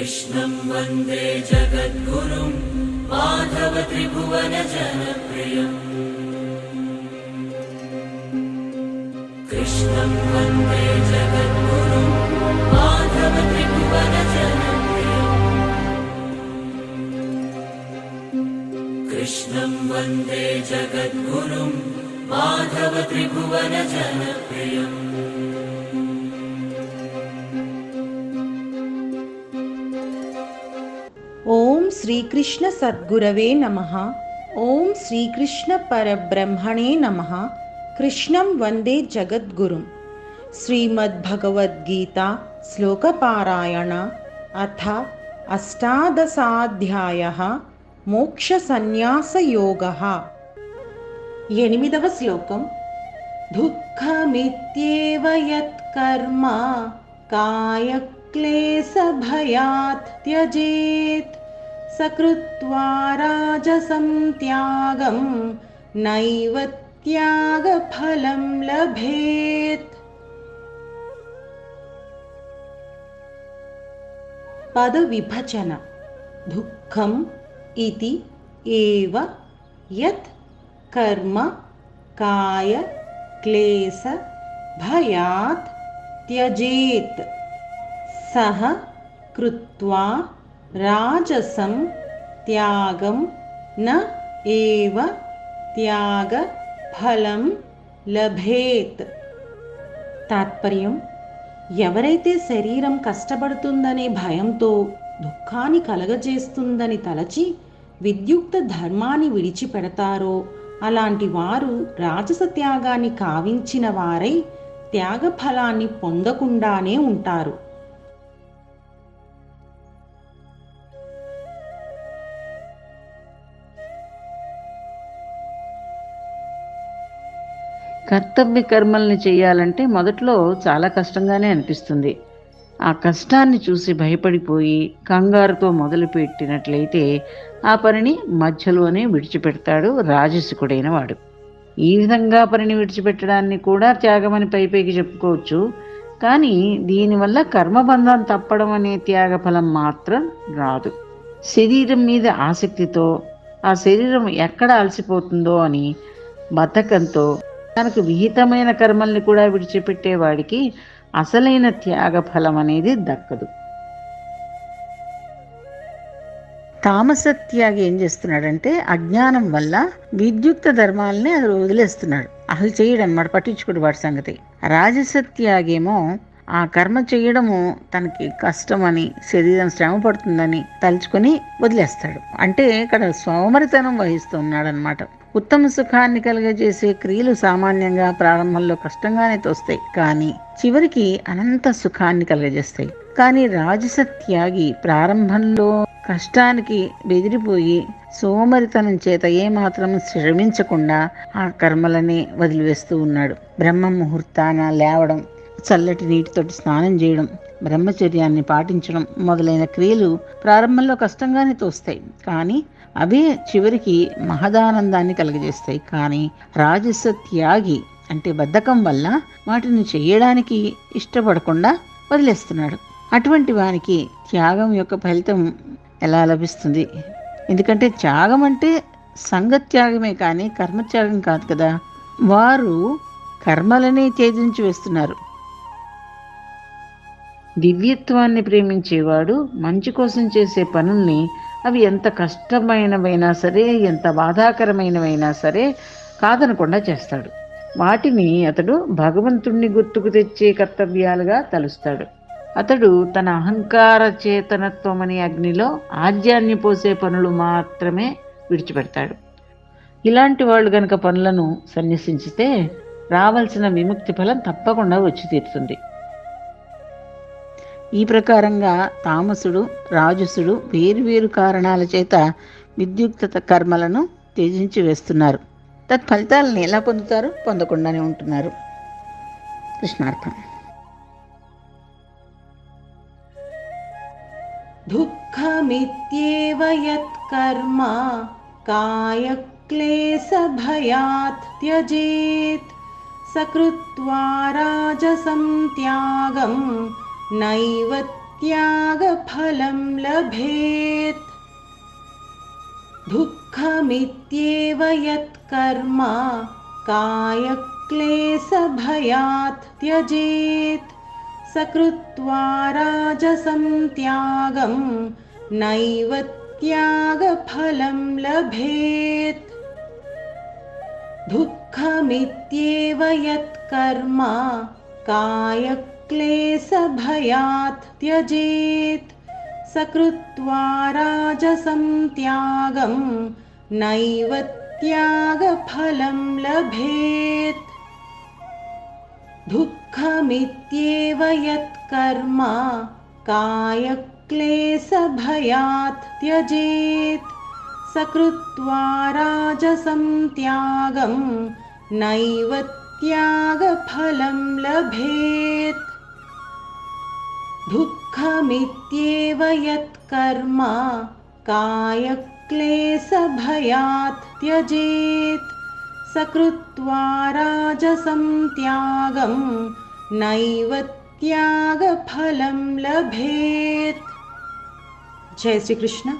कृष्णं वन्दे जगद्गुरुं माधव त्रिभुवन जनप्रियम् कृष्णं वन्दे जगद्गुरुं माधव त्रिभुवन जनप्रियम् कृष्णं वन्दे जगद्गुरुं माधव त्रिभुवन जनप्रियम् ఓం శ్రీకృష్ణ సద్గురవే నమః. ఓం శ్రీకృష్ణ పరబ్రహ్మణే నమః. కృష్ణం వందే జగద్గురుం. శ్రీమద్భగవద్గీత శ్లోకపారాయణ అథ అష్టాదశాధ్యాయః మోక్ష సన్యాసయోగః. 8వ శ్లోకం. దుఃఖమిత్యేవ యత్కర్మ కాయక్లేశభయాత్ త్యజేత్ సకృత్వా రాజసం త్యాగం నైవ త్యాగఫలం లభేత్. పద విభజన. దుఃఖం ఇతి ఏవ యత్ కర్మ కాయ క్లేశ భయాత్ త్యజేత్ సహ కృత్వా రాజసం త్యాగం న ఏవ త్యాగ ఫలం లభేత్. తాత్పర్యం: ఎవరైతే శరీరం కష్టపడుతుందనే భయంతో దుఃఖాన్ని కలగజేస్తుందని తలచి విద్యుక్త ధర్మాన్ని విడిచిపెడతారో అలాంటి వారు రాజస త్యాగాన్ని కావించిన వారై త్యాగ ఫలాన్ని పొందకుండానే ఉంటారు. కర్తవ్య కర్మల్ని చేయాలంటే మొదట్లో చాలా కష్టంగానే అనిపిస్తుంది. ఆ కష్టాన్ని చూసి భయపడిపోయి కంగారుతో మొదలుపెట్టినట్లయితే ఆ పనిని మధ్యలోనే విడిచిపెడతాడు రాజసికుడైన వాడు. ఈ విధంగా పనిని విడిచిపెట్టడాన్ని కూడా త్యాగమని పైపైకి చెప్పుకోవచ్చు. కానీ దీనివల్ల కర్మబంధం తప్పడం అనే త్యాగ ఫలం మాత్రం రాదు. శరీరం మీద ఆసక్తితో ఆ శరీరం ఎక్కడ అలసిపోతుందో అని బద్ధకంతో తనకు విహితమైన కర్మల్ని కూడా విడిచిపెట్టేవాడికి అసలైన త్యాగ ఫలం అనేది దక్కదు. తామస త్యాగి ఏం చేస్తున్నాడంటే అజ్ఞానం వల్ల విద్యుక్త ధర్మాలని అది వదిలేస్తున్నాడు. అసలు చేయడం అన్నమాట, పట్టించుకోడు వాడి సంగతి. రాజస త్యాగేమో ఆ కర్మ చేయడము తనకి కష్టమని, శరీరం శ్రమ పడుతుందని తలుచుకొని వదిలేస్తాడు. అంటే ఇక్కడ సోమరితనం వహిస్తున్నాడు అన్నమాట. ఉత్తమ సుఖాన్ని కలుగజేసే క్రియలు సామాన్యంగా ప్రారంభంలో కష్టంగానే తోస్తాయి, కానీ చివరికి అనంత సుఖాన్ని కలుగజేస్తాయి. కానీ రాజస త్యాగి ప్రారంభంలో కష్టానికి బెదిరిపోయి సోమరితనం చేత ఏమాత్రం శ్రమించకుండా ఆ కర్మలని వదిలివేస్తూ ఉన్నాడు. బ్రహ్మ ముహూర్తాన లేవడం, చల్లటి నీటితోటి స్నానం చేయడం, బ్రహ్మచర్యాన్ని పాటించడం మొదలైన క్రియలు ప్రారంభంలో కష్టంగానే తోస్తాయి, కానీ అవే చివరికి మహదానందాన్ని కలుగజేస్తాయి. కానీ రాజస త్యాగి అంటే బద్ధకం వల్ల వాటిని చేయడానికి ఇష్టపడకుండా వదిలేస్తున్నాడు. అటువంటి వానికి త్యాగం యొక్క ఫలితం ఎలా లభిస్తుంది? ఎందుకంటే త్యాగం అంటే సంగత్యాగమే కానీ కర్మత్యాగం కాదు కదా. వారు కర్మలని త్యజించి వేస్తున్నారు. దివ్యత్వాన్ని ప్రేమించేవాడు మంచి కోసం చేసే పనుల్ని అవి ఎంత కష్టమైనవైనా సరే, ఎంత బాధాకరమైనవైనా సరే కాదనకుండా చేస్తాడు. వాటిని అతడు భగవంతుణ్ణి గుర్తుకు తెచ్చే కర్తవ్యాలుగా తలుస్తాడు. అతడు తన అహంకార చేతనత్వం అనే అగ్నిలో ఆజ్యాన్ని పోసే పనులు మాత్రమే విడిచిపెడతాడు. ఇలాంటి వాళ్ళు గనక పనులను సన్యసించితే రావాల్సిన విముక్తి ఫలం తప్పకుండా వచ్చి తీరుతుంది. ఈ ప్రకారంగా తామసుడు, రాజసుడు వేరువేరు కారణాల చేత విద్యుక్త కర్మలను త్యజించి వేస్తున్నారు. తత్ఫలితాలను ఎలా పొందుతారు? పొందకుండానే ఉంటున్నారు. కృష్ణార్థం. దుఃఖమిత్యేవ యత్ కర్మ కాయక్లేశభయాత్ త్యజేత్ సకృత్వా రాజసం త్యాగం నైవ त्यागफलं लभेत्। दुःखमित्येव यत्कर्म कायक्लेशभयात् त्यजेत्। स कृत्वा राजसं त्यागं नैव त्यागफलं लभेत्। दुःखमित्येव यत्कर्म कायक्लेशभयात् त्यजेत्। स कृत्वा राजसं त्यागं नैव त्यागफलं लभेत्। दुःखमित्येव यत्कर्म कायक्लेशभयात् त्यजेत्। स कृत्वा राजसं त्यागं नैव त्यागफलं लभेत्। दुःखमित्येव यत्कर्म कायक्लेशभयात् त्यजेत्। स कृत्वा राजसं त्यागं नैव त्यागफलं लभेत्। जय श्री कृष्ण।